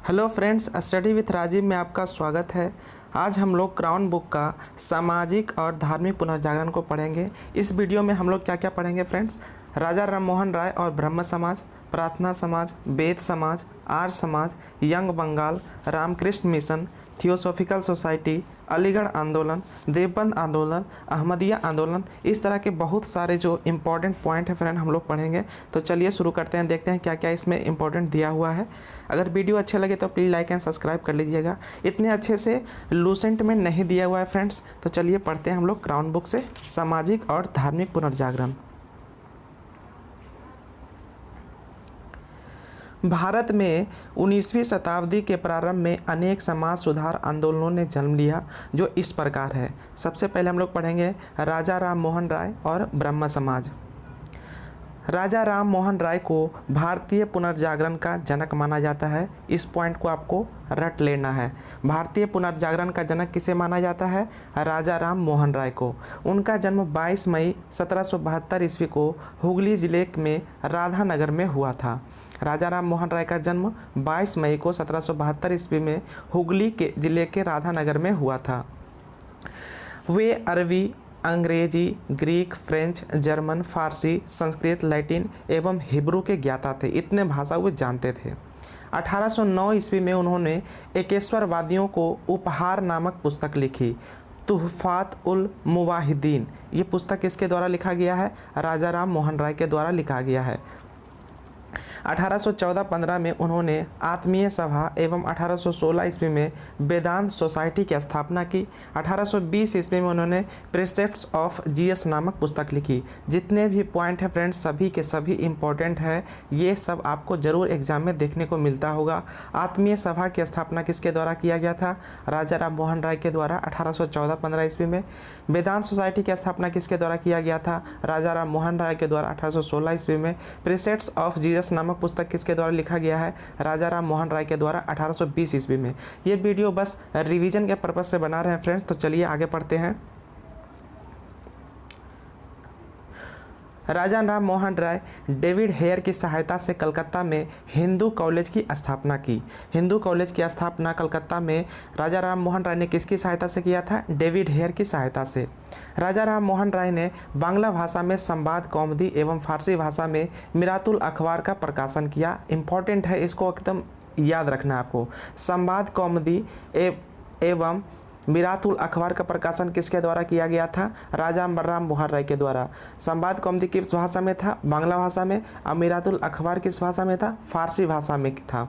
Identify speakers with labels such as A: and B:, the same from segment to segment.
A: Hello friends, study with Rajeev में आपका स्वागत है। आज हम लोग क्राउन बुक का सामाजिक और धार्मिक पुनर्जागरण को पढ़ेंगे। इस वीडियो में हम लोग क्या क्या पढ़ेंगे फ्रेंड्स? राजा राम मोहन राय और Brahmo Samaj, Prarthana Samaj, Ved Samaj, Arya Samaj, Young Bengal, Ramakrishna Mission, Theosophical Society, Aligarh आंदोलन, देवबंद आंदोलन, अहमदिया आंदोलन, इस तरह के बहुत सारे जो इम्पोर्टेंट पॉइंट है फ्रेंड हम लोग पढ़ेंगे। तो चलिए शुरू करते हैं, देखते हैं क्या क्या इसमें इम्पोर्टेंट दिया हुआ है। अगर वीडियो अच्छे लगे तो प्लीज़ लाइक एंड सब्सक्राइब कर लीजिएगा। इतने अच्छे से लूसेंट में नहीं दिया हुआ है फ्रेंड्स। तो चलिए पढ़ते हैं हम लोग क्राउन बुक से सामाजिक और धार्मिक पुनर्जागरण। भारत में 19वीं शताब्दी के प्रारंभ में अनेक समाज सुधार आंदोलनों ने जन्म लिया, जो इस प्रकार है। सबसे पहले हम लोग पढ़ेंगे राजा राम मोहन राय और ब्रह्म समाज। राजा राम मोहन राय को भारतीय पुनर्जागरण का जनक माना जाता है। इस पॉइंट को आपको रट लेना है। भारतीय पुनर्जागरण का जनक किसे माना जाता है? राजा राम मोहन राय को। उनका जन्म 22 मई 1772 ईस्वी को हुगली जिले में राधानगर में हुआ था। राजा राम मोहन राय का जन्म 22 मई को 1772 ईस्वी में हुगली के जिले के राधानगर में हुआ था। वे अरबी, अंग्रेजी, ग्रीक, फ्रेंच, जर्मन, फारसी, संस्कृत, लैटिन एवं हिब्रू के ज्ञाता थे। इतने भाषा वे जानते थे। 1809 ईस्वी में उन्होंने एकेश्वरवादियों को उपहार नामक पुस्तक लिखी। तुहफात उल मुवाहिदीन, ये पुस्तक किसके द्वारा लिखा गया है? राजा राम मोहन राय के द्वारा लिखा गया है। 1814-15 में उन्होंने आत्मीय सभा एवं 1816 ईस्वी में वेदांत सोसाइटी की स्थापना की। 1820 ईस्वी में उन्होंने प्रिसेप्ट्स ऑफ जीएस नामक पुस्तक लिखी। जितने भी पॉइंट हैं फ्रेंड्स सभी के सभी इम्पोर्टेंट है। ये सब आपको जरूर एग्जाम में देखने को मिलता होगा। आत्मीय सभा की स्थापना किसके द्वारा किया गया था? राजा राम मोहन राय के द्वारा 1814-15 ईस्वी में। वेदांत सोसाइटी की स्थापना किसके द्वारा किया गया था? राजा राम मोहन राय के द्वारा 1816 ईस्वी में। प्रिसेप्ट्स ऑफ जीसस नामक पुस्तक किसके द्वारा लिखा गया है? राजा राम मोहन राय के द्वारा 1820 ईस्वी में। ये वीडियो बस रिवीजन के पर्पस से बना रहे हैं फ्रेंड्स। तो चलिए आगे पढ़ते हैं। राजा राम मोहन राय डेविड हेयर की सहायता से कलकत्ता में हिंदू कॉलेज की स्थापना की। हिंदू कॉलेज की स्थापना कलकत्ता में राजा राम मोहन राय ने किसकी सहायता से किया था? डेविड हेयर की सहायता से। राजा राम मोहन राय ने बांग्ला भाषा में संवाद कौमुदी एवं फारसी भाषा में मिरातुल अखबार का प्रकाशन किया। इम्पॉर्टेंट है, इसको एकदम याद रखना आपको। संवाद कौमुदी एवं मिरातुल अखबार का प्रकाशन किसके द्वारा किया गया था? राजा राम मोहन राय के द्वारा। संवाद कौमुदी किस भाषा में था? बांग्ला भाषा में। और मिरातुल अखबार किस भाषा में था? फारसी भाषा में था।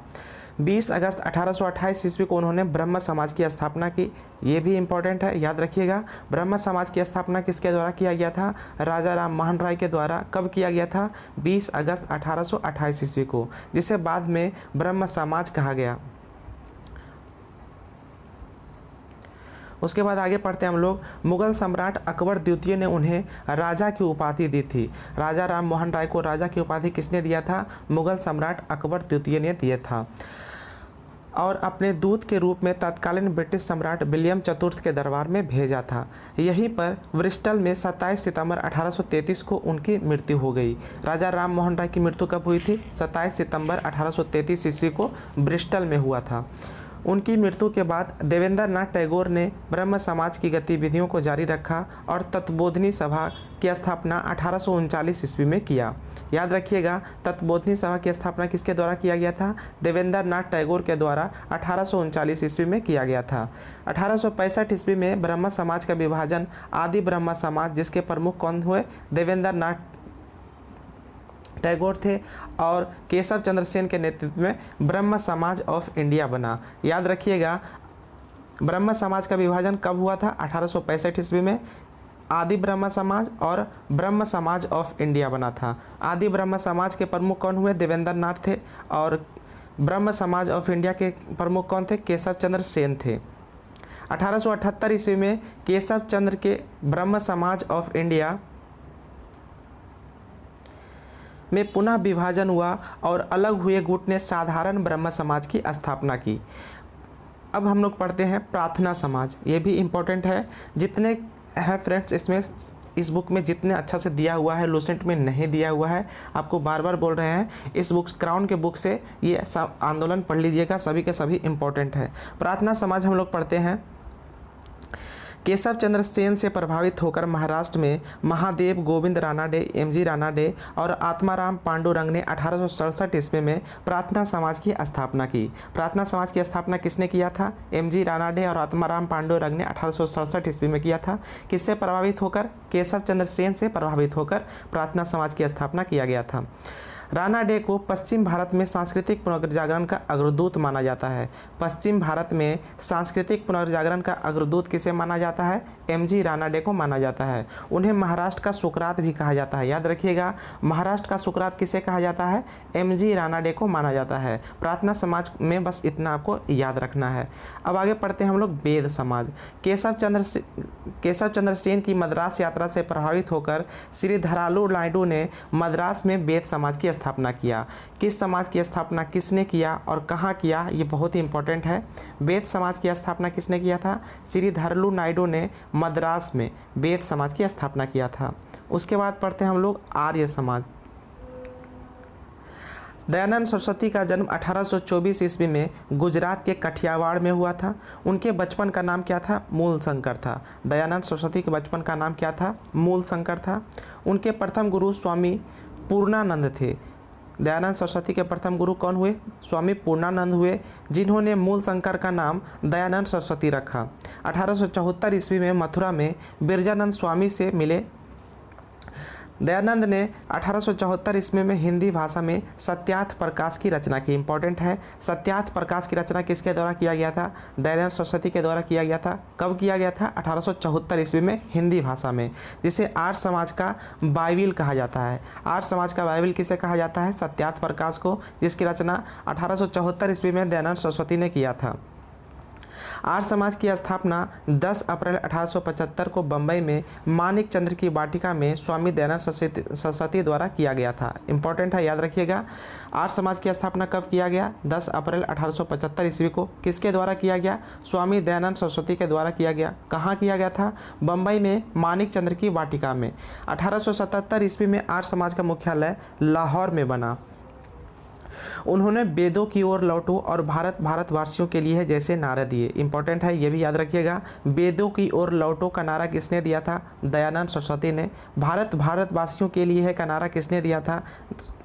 A: 20 अगस्त 1828 ईस्वी को उन्होंने ब्रह्म समाज की स्थापना की। ये भी इम्पोर्टेंट है, याद रखिएगा। ब्रह्म समाज की स्थापना किसके द्वारा किया गया था? राजा राम मोहन राय के द्वारा। कब किया गया था? 20 अगस्त 1828 ईस्वी को, जिसे बाद में ब्रह्म समाज कहा गया। उसके बाद आगे पढ़ते हैं हम लोग। मुगल सम्राट अकबर द्वितीय ने उन्हें राजा की उपाधि दी थी। राजा राम मोहन राय को राजा की उपाधि किसने दिया था? मुगल सम्राट अकबर द्वितीय ने दिया था। और अपने दूत के रूप में तत्कालीन ब्रिटिश सम्राट विलियम चतुर्थ के दरबार में भेजा था। यहीं पर ब्रिस्टल में 27 सितंबर 1833 को उनकी मृत्यु हो गई। राजा राम मोहन राय की मृत्यु कब हुई थी? 27 सितंबर 1833 ईस्वी को ब्रिस्टल में हुआ था। उनकी मृत्यु के बाद देवेंद्र नाथ टैगोर ने ब्रह्म समाज की गतिविधियों को जारी रखा और तत्वबोधिनी सभा की स्थापना 1839 ईस्वी में किया। याद रखिएगा, तत्वबोधिनी सभा की स्थापना किसके द्वारा किया गया था? देवेंद्र नाथ टैगोर के द्वारा 1839 ईस्वी में किया गया था। 1865 ईस्वी में ब्रह्म समाज का विभाजन आदि ब्रह्म समाज, जिसके प्रमुख कौन हुए? देवेंद्र नाथ टैगोर थे, और केशव चंद्र सेन के नेतृत्व में ब्रह्म समाज ऑफ इंडिया बना। याद रखिएगा, ब्रह्म समाज का विभाजन कब हुआ था? 1865 ईस्वी में। आदि ब्रह्म समाज और ब्रह्म समाज ऑफ इंडिया बना था। आदि ब्रह्म समाज के प्रमुख कौन हुए? देवेंद्र नाथ थे, और ब्रह्म समाज ऑफ इंडिया के प्रमुख कौन थे? केशव चंद्र सेन थे। 1878 ईस्वी में केशव चंद्र के ब्रह्म समाज ऑफ इंडिया में पुनः विभाजन हुआ और अलग हुए गुट ने साधारण ब्रह्म समाज की स्थापना की। अब हम लोग पढ़ते हैं प्रार्थना समाज। ये भी इम्पोर्टेंट है। जितने हैं फ्रेंड्स इसमें इस बुक में जितने अच्छा से दिया हुआ है लूसेंट में नहीं दिया हुआ है। आपको बार बार बोल रहे हैं, इस बुक्स क्राउन के बुक से ये सब आंदोलन पढ़ लीजिएगा, सभी के सभी इंपॉर्टेंट है। प्रार्थना समाज हम लोग पढ़ते हैं। केशव चंद्र सेन से प्रभावित होकर महाराष्ट्र में महादेव गोविंद रानाडे, एमजी रानाडे और आत्माराम पांडुरंग ने 1867 ईस्वी में प्रार्थना समाज की स्थापना की। प्रार्थना समाज की स्थापना किसने किया था? एमजी रानाडे और आत्माराम पांडुरंग ने 1867 ईस्वी में किया था। किससे प्रभावित होकर? केशव चंद्र सेन से प्रभावित होकर प्रार्थना समाज की स्थापना किया गया था। रानाडे को पश्चिम भारत में सांस्कृतिक पुनर्जागरण का अग्रदूत माना जाता है। पश्चिम भारत में सांस्कृतिक पुनर्जागरण का अग्रदूत किसे माना जाता है? एमजी रानाडे को माना जाता है। उन्हें महाराष्ट्र का सुकरात भी कहा जाता है। याद रखिएगा, महाराष्ट्र का सुकरात किसे कहा जाता है? एमजी रानाडे को माना जाता है। प्रार्थना समाज में बस इतना आपको याद रखना है। अब आगे पढ़ते हैं हम लोग वेद समाज। केशव चंद्र सेन की मद्रास यात्रा से प्रभावित होकर श्री धरालू नायडू ने मद्रास में वेद समाज की स्थापना किया। किस समाज की स्थापना किसने किया और कहाँ किया, ये बहुत ही इंपॉर्टेंट है। वेद समाज की स्थापना किसने किया था? श्री धरालू नायडू ने मद्रास में वेद समाज की स्थापना किया था। उसके बाद पढ़ते हैं हम लोग आर्य समाज। दयानंद सरस्वती का जन्म 1824 ईस्वी में गुजरात के कठियावाड़ में हुआ था। उनके बचपन का नाम क्या था? मूल शंकर था। दयानंद सरस्वती के बचपन का नाम क्या था? मूल शंकर था। उनके प्रथम गुरु स्वामी पूर्णानंद थे। दयानंद सरस्वती के प्रथम गुरु कौन हुए? स्वामी पूर्णानंद हुए, जिन्होंने मूल शंकर का नाम दयानंद सरस्वती रखा। 1874 ईस्वी में मथुरा में बिरजानंद स्वामी से मिले। दयानंद ने 1874 ईस्वी में हिंदी भाषा में सत्यार्थ प्रकाश की रचना की। इंपॉर्टेंट है, सत्यार्थ प्रकाश की रचना किसके द्वारा किया गया था? दयानंद सरस्वती के द्वारा किया गया था। कब किया गया था? 1874 ईस्वी में हिंदी भाषा में, जिसे आर्य समाज का बाइबिल कहा जाता है। आर्य समाज का बाइबिल किसे कहा जाता है? सत्यार्थ प्रकाश को, जिसकी रचना 1874 ईस्वी में दयानंद सरस्वती ने किया था। आर्य समाज की स्थापना 10 अप्रैल 1875 को बम्बई में मानिक चंद्र की वाटिका में स्वामी दयानंद सरस्वती द्वारा किया गया था। इंपॉर्टेंट है, याद रखिएगा। आर्य समाज की स्थापना कब किया गया? 10 अप्रैल 1875 ईस्वी को। किसके द्वारा किया गया? स्वामी दयानंद सरस्वती के द्वारा किया गया। कहाँ किया गया था? बम्बई में मानिक चंद्र की वाटिका में। 1877 ईस्वी में आर्य समाज का मुख्यालय लाहौर में बना। उन्होंने वेदों की ओर लौटो और भारत भारतवासियों के लिए है जैसे नारा दिए। इंपॉर्टेंट है, ये भी याद रखिएगा। वेदों की ओर लौटो का नारा किसने दिया था? दयानंद सरस्वती ने। भारत भारतवासियों के लिए है का नारा किसने दिया था?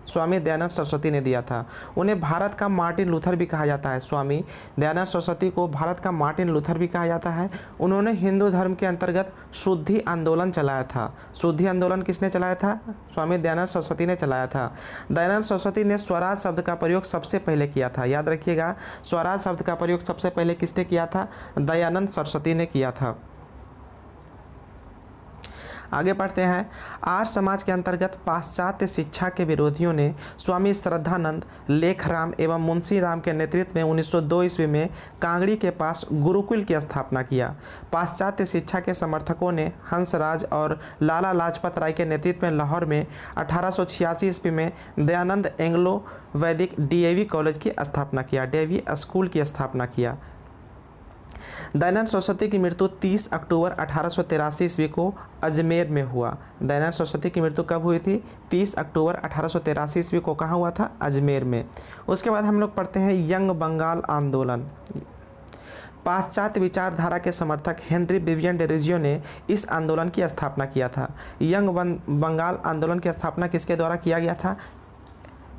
A: स्वामी दयानंद सरस्वती ने दिया था। उन्हें भारत का मार्टिन लूथर भी कहा जाता है। स्वामी दयानंद सरस्वती को भारत का मार्टिन लूथर भी कहा जाता है। उन्होंने हिंदू धर्म के अंतर्गत शुद्धि आंदोलन चलाया था। शुद्धि आंदोलन किसने चलाया था? स्वामी दयानंद सरस्वती ने चलाया था। दयानंद सरस्वती ने स्वराज शब्द का प्रयोग सबसे पहले किया था। याद रखिएगा, स्वराज शब्द का प्रयोग सबसे पहले किसने किया था? दयानंद सरस्वती ने किया था। आगे पढ़ते हैं। आर्य समाज के अंतर्गत पाश्चात्य शिक्षा के विरोधियों ने स्वामी श्रद्धानंद, लेखराम एवं मुंशी राम के नेतृत्व में 1902 ईस्वी में कांगड़ी के पास गुरुकुल की स्थापना किया। पाश्चात्य शिक्षा के समर्थकों ने हंसराज और लाला लाजपत राय के नेतृत्व में लाहौर में 1886 ईस्वी में दयानंद एंग्लो वैदिक डीएवी कॉलेज की स्थापना किया। डीएवी स्कूल की स्थापना किया। दयानंद सरस्वती की मृत्यु 30 अक्टूबर 1883 ईस्वी को अजमेर में हुआ। दयानंद सरस्वती की मृत्यु कब हुई थी? 30 अक्टूबर 1883 ईस्वी को। कहाँ हुआ था? अजमेर में। उसके बाद हम लोग पढ़ते हैं यंग बंगाल आंदोलन। पाश्चात्य विचारधारा के समर्थक हेनरी विवियन डेरोजियो ने इस आंदोलन की स्थापना किया था। यंग बंगाल आंदोलन की स्थापना किसके द्वारा किया गया था?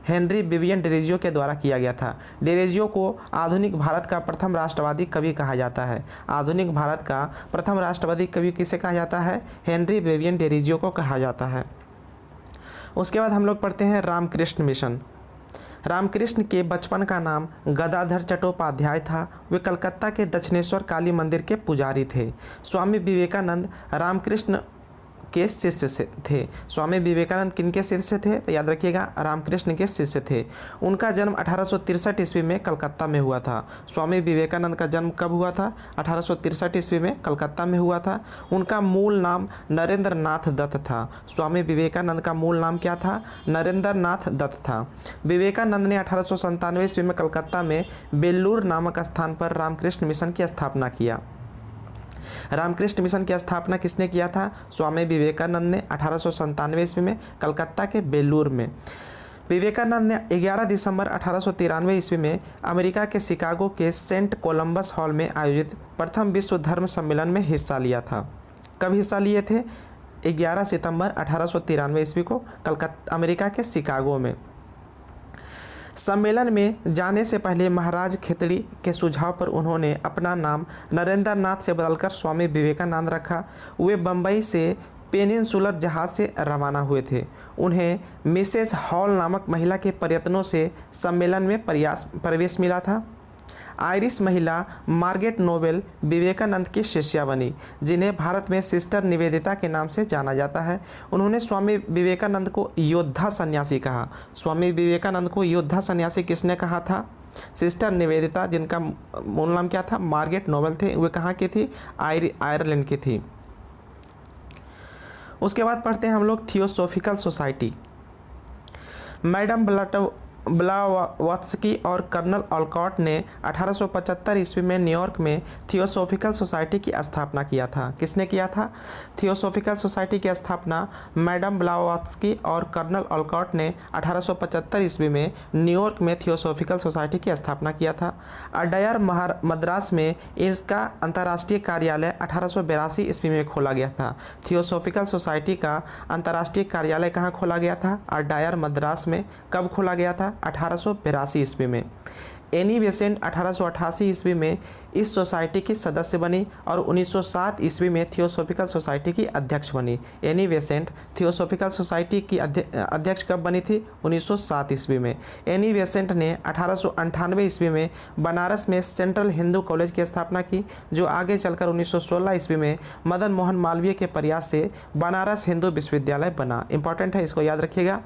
A: हेनरी विवियन डेरोजियो के द्वारा किया गया था। डेरोजियो को आधुनिक भारत का प्रथम राष्ट्रवादी कवि कहा जाता है। आधुनिक भारत का प्रथम राष्ट्रवादी कवि किसे कहा जाता है? हेनरी विवियन डेरोजियो को कहा जाता है। उसके बाद हम लोग पढ़ते हैं रामकृष्ण मिशन। रामकृष्ण के बचपन का नाम गदाधर चट्टोपाध्याय था। वे कलकत्ता के दक्षिणेश्वर काली मंदिर के पुजारी थे। स्वामी विवेकानंद रामकृष्ण के शिष्य से थे। स्वामी विवेकानंद किनके शिष्य थे? तो याद रखिएगा, रामकृष्ण के शिष्य थे। उनका जन्म 1863 ईस्वी में कलकत्ता में हुआ था। स्वामी विवेकानंद का जन्म कब हुआ था? 1863 ईस्वी में कलकत्ता में हुआ था। उनका मूल नाम नरेंद्र नाथ दत्त था। स्वामी विवेकानंद का मूल नाम क्या था? नरेंद्र नाथ दत्त था। विवेकानंद ने 1897 ईस्वी में कलकत्ता में बेल्लूर नामक स्थान पर रामकृष्ण मिशन की स्थापना किया। रामकृष्ण मिशन की स्थापना किसने किया था? स्वामी विवेकानंद ने 1897 ईस्वी में कलकत्ता के बेलूर में। विवेकानंद ने 11 दिसंबर 1893 ईस्वी में अमेरिका के शिकागो के सेंट कोलंबस हॉल में आयोजित प्रथम विश्व धर्म सम्मेलन में हिस्सा लिया था। कब हिस्सा लिए थे? 11 सितंबर 1893 ईस्वी को कलकत्ता अमेरिका के शिकागो में। सम्मेलन में जाने से पहले महाराज खेतड़ी के सुझाव पर उन्होंने अपना नाम नरेंद्र नाथ से बदलकर स्वामी विवेकानंद रखा। वे बम्बई से पेनिनसुलर जहाज से रवाना हुए थे। उन्हें मिसेस हॉल नामक महिला के प्रयत्नों से सम्मेलन में प्रवेश मिला था। आयरिश महिला मार्गरेट नोबेल विवेकानंद की शिष्या बनी, जिन्हें भारत में सिस्टर निवेदिता के नाम से जाना जाता है। उन्होंने स्वामी विवेकानंद को योद्धा सन्यासी कहा। स्वामी विवेकानंद को योद्धा सन्यासी किसने कहा था? सिस्टर निवेदिता, जिनका मूल नाम क्या था? मार्गरेट नोबेल थे। वे कहाँ की थी? आयरलैंड की थी। उसके बाद पढ़ते हैं हम लोग थियोसॉफिकल सोसाइटी। मैडम ब्लावत्स्की और कर्नल ऑलकॉट ने 1875 ईस्वी में न्यूयॉर्क में थियोसॉफिकल सोसाइटी की स्थापना किया था। किसने किया था? थियोसॉफिकल सोसाइटी की स्थापना मैडम ब्लावत्स्की और कर्नल ऑलकॉट ने 1875 ईस्वी में न्यूयॉर्क में थियोसॉफिकल सोसाइटी की स्थापना किया था। अडायर मद्रास में इसका अंतर्राष्ट्रीय कार्यालय 1882 ईस्वी में खोला गया था। थियोसॉफिकल सोसाइटी का अंतर्राष्ट्रीय कार्यालय कहाँ खोला गया था? अडायर मद्रास में। कब खोला गया था? 1882 ईस्वी में। एनी बेसेंट 1888 ईस्वी में इस सोसाइटी की सदस्य बनी और 1907 ईस्वी में थियोसॉफिकल सोसाइटी की अध्यक्ष बनी। एनी बेसेंट थियोसॉफिकल सोसाइटी की अध्यक्ष कब बनी थी? 1907 ईस्वी में। एनी बेसेंट ने 1898 ईस्वी में बनारस में सेंट्रल हिंदू कॉलेज की स्थापना की, जो आगे चलकर 1916 ईस्वी में मदन मोहन मालवीय के प्रयास से बनारस हिंदू विश्वविद्यालय बना। इंपॉर्टेंट है, इसको याद रखिएगा।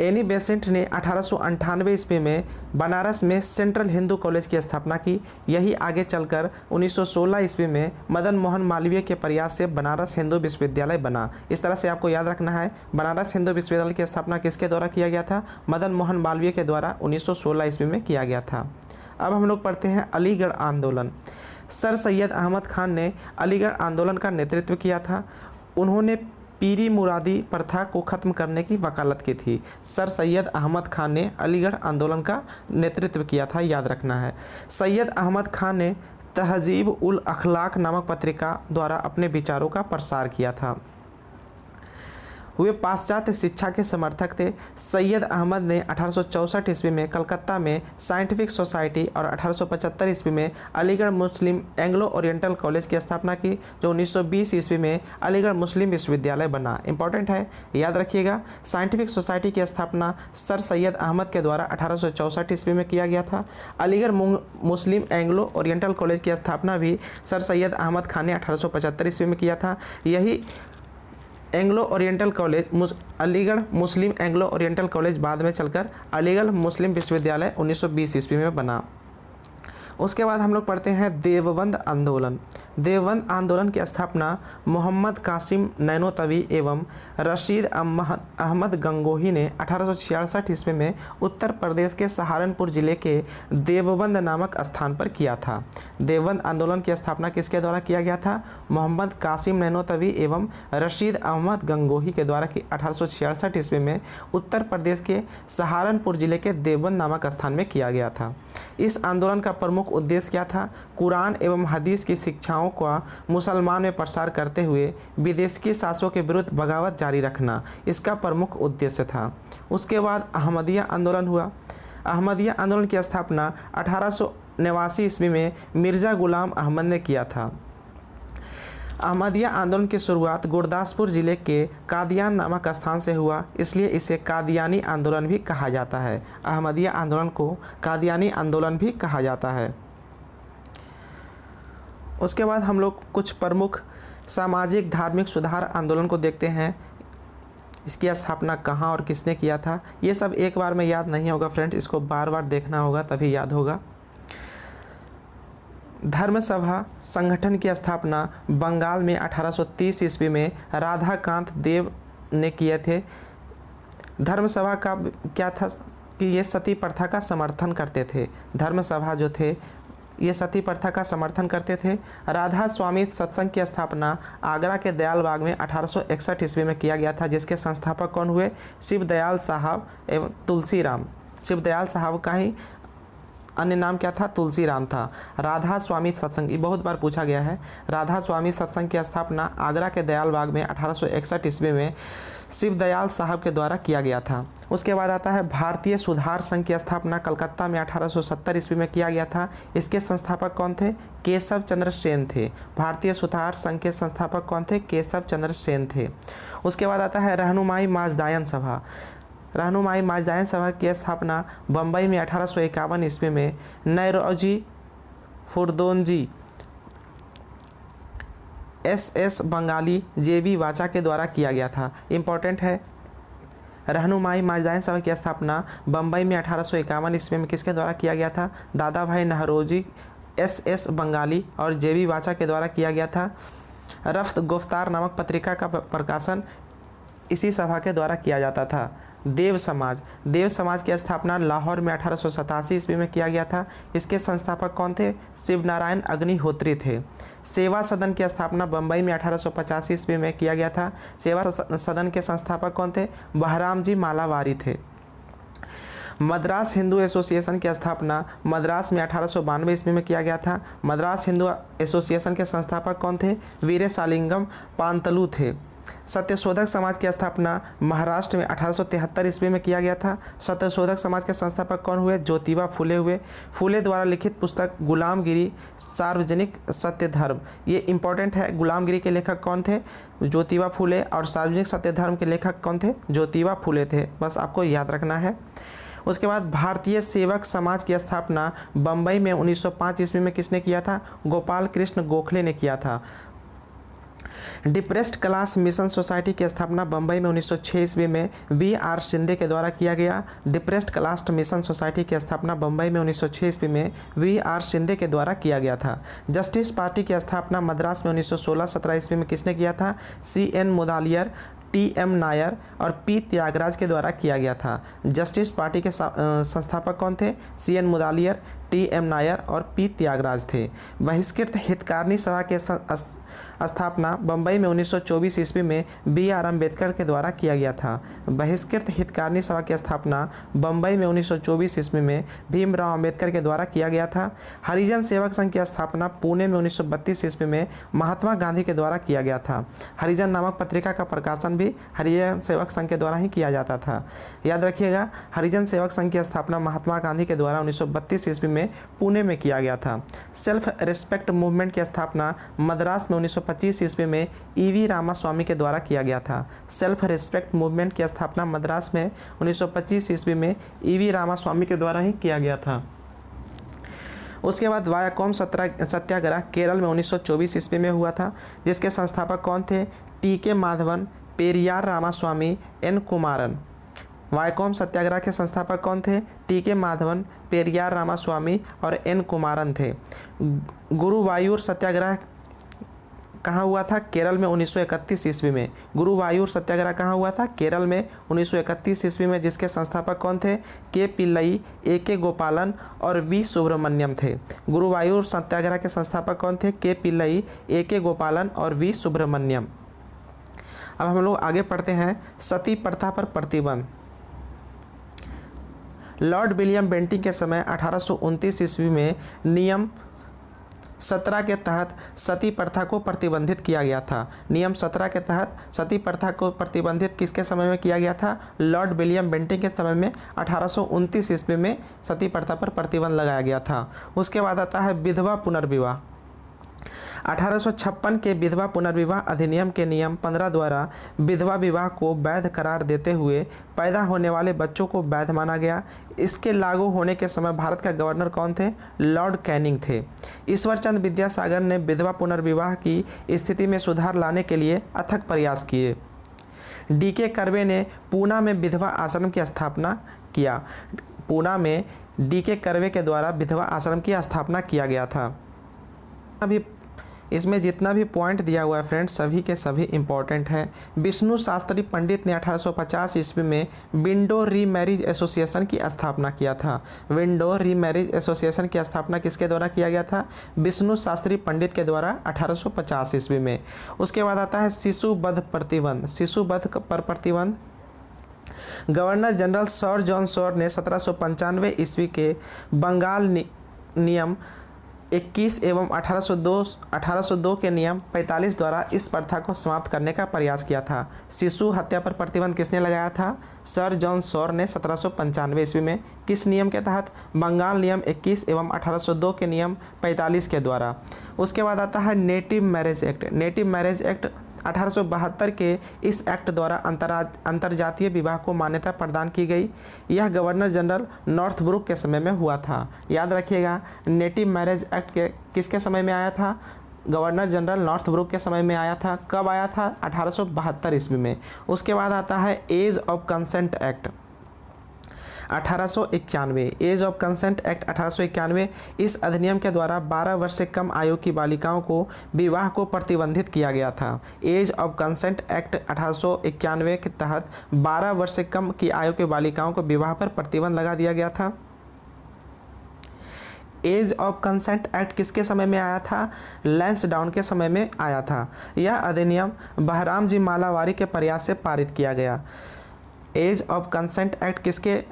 A: एनी बेसेंट ने 1898 ईस्वी में बनारस में सेंट्रल हिंदू कॉलेज की स्थापना की। यही आगे चलकर 1916 ईस्वी में मदन मोहन मालवीय के प्रयास से बनारस हिंदू विश्वविद्यालय बना। इस तरह से आपको याद रखना है, बनारस हिंदू विश्वविद्यालय की स्थापना किसके द्वारा किया गया था? मदन मोहन मालवीय के द्वारा 1916 ईस्वी में किया गया था। अब हम लोग पढ़ते हैं अलीगढ़ आंदोलन। सर सैयद अहमद खान ने अलीगढ़ आंदोलन का नेतृत्व किया था। उन्होंने पीरी मुरादी प्रथा को ख़त्म करने की वकालत की थी। सर सैयद अहमद खान ने अलीगढ़ आंदोलन का नेतृत्व किया था, याद रखना है। सैयद अहमद खान ने तहजीब उल अखलाक नामक पत्रिका द्वारा अपने विचारों का प्रसार किया था। वे पाश्चात्य शिक्षा के समर्थक थे। सैयद अहमद ने 1864 ईस्वी में कलकत्ता में साइंटिफिक सोसाइटी और 1875 ईस्वी में अलीगढ़ मुस्लिम एंग्लो ओरिएंटल कॉलेज की स्थापना की, जो 1920 ईस्वी में अलीगढ़ मुस्लिम विश्वविद्यालय बना। इंपॉर्टेंट है, याद रखिएगा। साइंटिफिक सोसाइटी की स्थापना सर सैयद अहमद के द्वारा 1864 ईस्वी में किया गया था। अलीगढ़ मुस्लिम एंग्लो ओरिएंटल कॉलेज की स्थापना भी सर सैयद अहमद खान ने 1875 ईस्वी में किया था। यही एंग्लो ओरिएंटल कॉलेज अलीगढ़ मुस्लिम एंग्लो ओरिएंटल कॉलेज बाद में चलकर अलीगढ़ मुस्लिम विश्वविद्यालय 1920 ईस्वी में बना। उसके बाद हम लोग पढ़ते हैं देवबंद आंदोलन। देवबंद आंदोलन की स्थापना मोहम्मद कासिम नैनोतवी एवं रशीद अहमद गंगोही ने 1866 ईस्वी में उत्तर प्रदेश के सहारनपुर जिले के देवबंद नामक स्थान पर किया था। देवबंद आंदोलन की स्थापना किसके द्वारा किया गया था? मोहम्मद कासिम नैनोतवी एवं रशीद अहमद गंगोही के द्वारा 1866 ईस्वी में उत्तर प्रदेश के सहारनपुर जिले के देवबंद नामक स्थान में किया गया था। इस आंदोलन का प्रमुख उद्देश्य क्या था? कुरान एवं हदीस की शिक्षाओं का मुसलमान में प्रसार करते हुए विदेशी शासकों के विरुद्ध बगावत जारी रखना इसका प्रमुख उद्देश्य था। उसके बाद अहमदिया आंदोलन हुआ। अहमदिया आंदोलन की स्थापना 1889 ईस्वी में मिर्ज़ा गुलाम अहमद ने किया था। अहमदिया आंदोलन की शुरुआत गुरदासपुर जिले के कादियान नामक स्थान से हुआ, इसलिए इसे कादियानी आंदोलन भी कहा जाता है। अहमदिया आंदोलन को कादियानी आंदोलन भी कहा जाता है। उसके बाद हम लोग कुछ प्रमुख सामाजिक धार्मिक सुधार आंदोलन को देखते हैं। इसकी स्थापना कहाँ और किसने किया था? ये सब एक बार में याद नहीं होगा फ्रेंड्स, इसको बार बार देखना होगा तभी याद होगा। धर्म सभा संगठन की स्थापना बंगाल में 1830 ईस्वी में राधाकांत देव ने किए थे। धर्म सभा का क्या था कि ये सती प्रथा का समर्थन करते थे। धर्म सभा जो थे ये सती प्रथा का समर्थन करते थे। राधा स्वामी सत्संग की स्थापना आगरा के दयाल बाग में 1861 ईस्वी में किया गया था, जिसके संस्थापक कौन हुए? शिव दयाल साहब एवं तुलसीराम। शिव दयाल साहब का ही अन्य नाम क्या था? तुलसीराम था। राधा स्वामी सत्संग, ये बहुत बार पूछा गया है। राधा स्वामी सत्संग की स्थापना आगरा के दयाल बाग में 1861 ईस्वी में शिव दयाल साहब के द्वारा किया गया था। उसके बाद आता है भारतीय सुधार संघ की स्थापना कलकत्ता में 1870 ईस्वी में किया गया था। इसके संस्थापक कौन थे? केशव चंद्र सेन थे। भारतीय सुधार संघ के संस्थापक कौन थे? केशव चंद्र सेन थे। उसके बाद आता है रहनुमाई माजदायन सभा। रहनुमाई माजदायन सभा की स्थापना बम्बई में 1851 ईस्वी में नैरोजी फुरदोंजी, एस बंगाली, जेबी वाचा के द्वारा किया गया था। इम्पोर्टेंट है, रहनुमाई माजदायन सभा की स्थापना बम्बई में 1851 ईस्वी में किसके द्वारा किया गया था? दादा भाई नहरोजी, एस बंगाली और जेबी वाचा के द्वारा किया गया था। रफ्त गुफ्तार नामक पत्रिका का प्रकाशन इसी सभा के द्वारा किया जाता था। देव समाज की स्थापना लाहौर में 1887 ईस्वी में किया गया था। इसके संस्थापक कौन थे? शिवनारायण अग्निहोत्री थे। सेवा सदन की स्थापना बम्बई में 1885 ईस्वी में किया गया था। सेवा सदन के संस्थापक कौन थे? बहराम जी मालावारी थे। मद्रास हिंदू एसोसिएशन की स्थापना मद्रास में 1892 ईस्वी में किया गया था। मद्रास हिंदू एसोसिएशन के संस्थापक कौन थे? वीरेसालिंगम पांतलु थे। सत्यशोधक समाज की स्थापना महाराष्ट्र में 1873 ईस्वी में किया गया था। सत्यशोधक समाज के संस्थापक कौन हुए? ज्योतिबा फुले हुए। फुले द्वारा लिखित पुस्तक गुलामगिरी सार्वजनिक सत्य धर्म, ये इंपॉर्टेंट है। गुलामगिरी के लेखक कौन थे? ज्योतिबा फुले। और सार्वजनिक सत्य धर्म के लेखक कौन थे? ज्योतिबा फुले थे। बस आपको याद रखना है। उसके बाद भारतीय सेवक समाज की स्थापना बम्बई में 1905 ईस्वी में किसने किया था? गोपाल कृष्ण गोखले ने किया था। डिप्रेस्ड क्लास मिशन सोसाइटी की स्थापना बम्बई में 1906 ईस्वी में V.R. शिंदे के द्वारा किया गया। डिप्रेस्ड क्लास मिशन सोसाइटी की स्थापना बम्बई में 1906 ईस्वी में V.R. शिंदे के द्वारा किया गया था। जस्टिस पार्टी की स्थापना मद्रास में 1916-17 ईस्वी में किसने किया था? C.N. मुदालियर, T.M. नायर और P. त्यागराज के द्वारा किया गया था। जस्टिस पार्टी के संस्थापक कौन थे? C.N. मुदालियर, T.M. नायर और P. त्यागराज थे। बहिष्कृत हितकारिणी सभा के स्थापना बम्बई में 1924 ईस्वी में B.R. अम्बेडकर के द्वारा किया गया था। बहिष्कृत हितकारिणी सभा की स्थापना बम्बई में 1924 ईस्वी में भीमराव अम्बेडकर के द्वारा किया गया था। हरिजन सेवक संघ की स्थापना पुणे में 1932 ईस्वी में महात्मा गांधी के द्वारा किया गया था। हरिजन नामक पत्रिका का प्रकाशन भी हरिजन सेवक संघ के द्वारा ही किया जाता था। याद रखिएगा, हरिजन सेवक संघ की स्थापना महात्मा गांधी के द्वारा 1932 ईस्वी में पुणे में किया गया था। सेल्फ रिस्पेक्ट मूवमेंट की स्थापना मद्रास में 1925 ईस्वी में E.V. रामास्वामी के द्वारा किया गया था। सेल्फ रिस्पेक्ट मूवमेंट की स्थापना मद्रास में 1925 ईस्वी में E.V. रामास्वामी के द्वारा ही किया गया था। उसके बाद वायाकोम सत्याग्रह केरल में 1924 ईस्वी में हुआ था, जिसके संस्थापक कौन थे? T.K. माधवन, पेरियार रामास्वामी, N. कुमारन। वायाकोम सत्याग्रह के संस्थापक कौन थे? T.K. माधवन, पेरियार रामास्वामी और N. कुमारन थे। गुरुवायूर सत्याग्रह कहाँ हुआ था? केरल में 1931 ईस्वी में। गुरुवायूर सत्याग्रह कहाँ हुआ था? केरल में 1931 ईस्वी में, जिसके संस्थापक कौन थे? के पिल्लई, A.K. गोपालन और V. सुब्रमण्यम थे। गुरुवायूर सत्याग्रह के संस्थापक कौन थे? के पिल्लई, A.K. गोपालन और V. सुब्रमण्यम। अब हम लोग आगे पढ़ते हैं सती प्रथा पर प्रतिबंध। लॉर्ड विलियम बेंटिंग के समय 1829 ईस्वी में नियम 17 के तहत सती प्रथा को प्रतिबंधित किया गया था। नियम 17 के तहत सती प्रथा को प्रतिबंधित किसके समय में किया गया था? लॉर्ड विलियम बेंटिंग के समय में 1829 ईस्वी में सती प्रथा पर प्रतिबंध लगाया गया था। उसके बाद आता है विधवा पुनर्विवाह। 1856 के विधवा पुनर्विवाह अधिनियम के नियम 15 द्वारा विधवा विवाह को वैध करार देते हुए पैदा होने वाले बच्चों को वैध माना गया। इसके लागू होने के समय भारत का गवर्नर कौन थे? लॉर्ड कैनिंग थे। ईश्वरचंद विद्यासागर ने विधवा पुनर्विवाह की स्थिति में सुधार लाने के लिए अथक प्रयास किए। D.K. कर्वे ने पूना में विधवा आश्रम की स्थापना किया। पूना में D.K. कर्वे के द्वारा विधवा आश्रम की स्थापना किया गया था। अभी इसमें जितना भी पॉइंट दिया हुआ है फ्रेंड्स सभी के सभी इंपॉर्टेंट है। विष्णु शास्त्री पंडित ने 1850 ईस्वी में विंडो री मैरिज एसोसिएशन की स्थापना किया था। विंडो री मैरिज एसोसिएशन की स्थापना किसके द्वारा किया गया था? विष्णु शास्त्री पंडित के द्वारा 1850 ईस्वी में। उसके बाद आता है शिशु वध प्रतिबंध। शिशु वध पर प्रतिबंध governor general sir John Shore ने 1795 ईस्वी के बंगाल नियम 21 एवं 1802 के नियम 45 द्वारा इस प्रथा को समाप्त करने का प्रयास किया था। शिशु हत्या पर प्रतिबंध किसने लगाया था? सर जॉन सॉर ने 1795 ईस्वी में। किस नियम के तहत? बंगाल नियम 21 एवं 1802 के नियम 45 के द्वारा। उसके बाद आता है native marriage act. Native marriage act 1872 के इस एक्ट द्वारा अंतर्जातीय विवाह को मान्यता प्रदान की गई। यह गवर्नर जनरल नॉर्थब्रुक के समय में हुआ था। याद रखिएगा, नेटिव मैरिज एक्ट किसके समय में आया था? गवर्नर जनरल नॉर्थब्रुक के समय में आया था। कब आया था? 1872 ईस्वी में। उसके बाद आता है age of consent act 1891। Age of consent act 1891। इस अधिनियम के द्वारा 12 वर्ष से कम आयु की बालिकाओं को विवाह को प्रतिबंधित किया गया था। एज ऑफ कंसेंट एक्ट 1891 के तहत 12 वर्ष से कम की आयु की बालिकाओं को विवाह पर प्रतिबंध लगा दिया गया था। एज ऑफ कंसेंट एक्ट किसके समय में आया था? लैंसडाउन के समय में आया था। यह अधिनियम बहराम जी मालावारी के प्रयास से पारित किया गया। एज ऑफ कंसेंट एक्ट किसके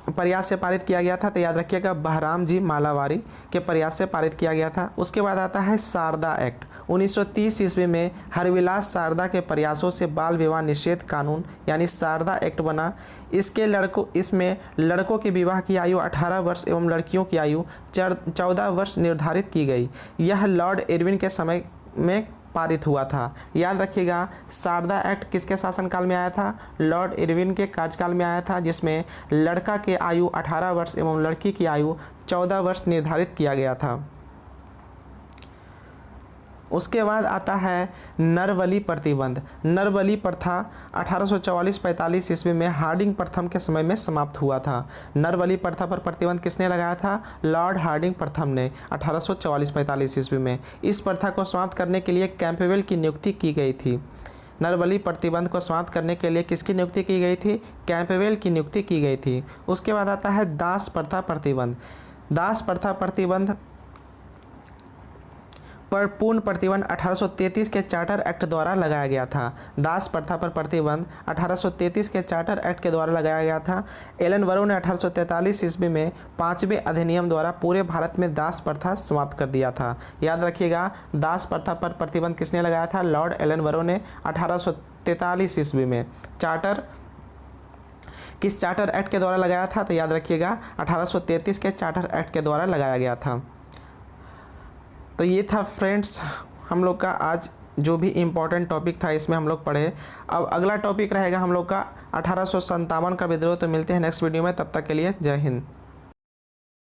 A: प्रयास से पारित किया गया था? तो याद रखिएगा, बहराम जी मालावारी के प्रयास से पारित किया गया था। उसके बाद आता है शारदा एक्ट 1930 ईस्वी में। हरविलास शारदा के प्रयासों से बाल विवाह निषेध कानून यानी शारदा एक्ट बना। इसमें लड़कों की विवाह की आयु 18 वर्ष एवं लड़कियों की आयु 14 वर्ष निर्धारित की गई। यह लॉर्ड इरविन के समय में पारित हुआ था। याद रखिएगा, शारदा एक्ट किसके शासनकाल में आया था? लॉर्ड इरविन के कार्यकाल में आया था, जिसमें लड़का की आयु 18 वर्ष एवं लड़की की आयु 14 वर्ष निर्धारित किया गया था। उसके बाद आता है नरबलि प्रतिबंध। नरबलि प्रथा 1844-45 ईस्वी में हार्डिंग प्रथम के समय में समाप्त हुआ था। नरबलि प्रथा पर प्रतिबंध किसने लगाया था? लॉर्ड हार्डिंग प्रथम ने 1844-45 ईस्वी में। इस प्रथा को समाप्त करने के लिए कैंपबेल की नियुक्ति की गई थी। नरबलि प्रतिबंध को समाप्त करने के लिए किसकी नियुक्ति की गई थी? कैंपबेल की नियुक्ति की गई थी। उसके बाद आता है दास प्रथा प्रतिबंध। दास प्रथा प्रतिबंध पर पूर्ण प्रतिबंध 1833 के चार्टर एक्ट द्वारा लगाया गया था। दास प्रथा पर प्रतिबंध 1833 के चार्टर एक्ट के द्वारा लगाया गया था। एलन वरो ने 1843 ईस्वी में 5वें अधिनियम द्वारा पूरे भारत में दास प्रथा समाप्त कर दिया था। याद रखिएगा, दास प्रथा पर प्रतिबंध किसने लगाया था? लॉर्ड एलन वरो ने 1843 ईस्वी में। किस चार्टर एक्ट के द्वारा लगाया था? तो याद रखिएगा, 1833 के चार्टर एक्ट के द्वारा लगाया गया था। तो ये था फ्रेंड्स हम लोग का आज जो भी इम्पोर्टेंट टॉपिक था, इसमें हम लोग पढ़े। अब अगला टॉपिक रहेगा हम लोग का 1857 का विद्रोह। तो मिलते हैं नेक्स्ट वीडियो में, तब तक के लिए जय हिंद।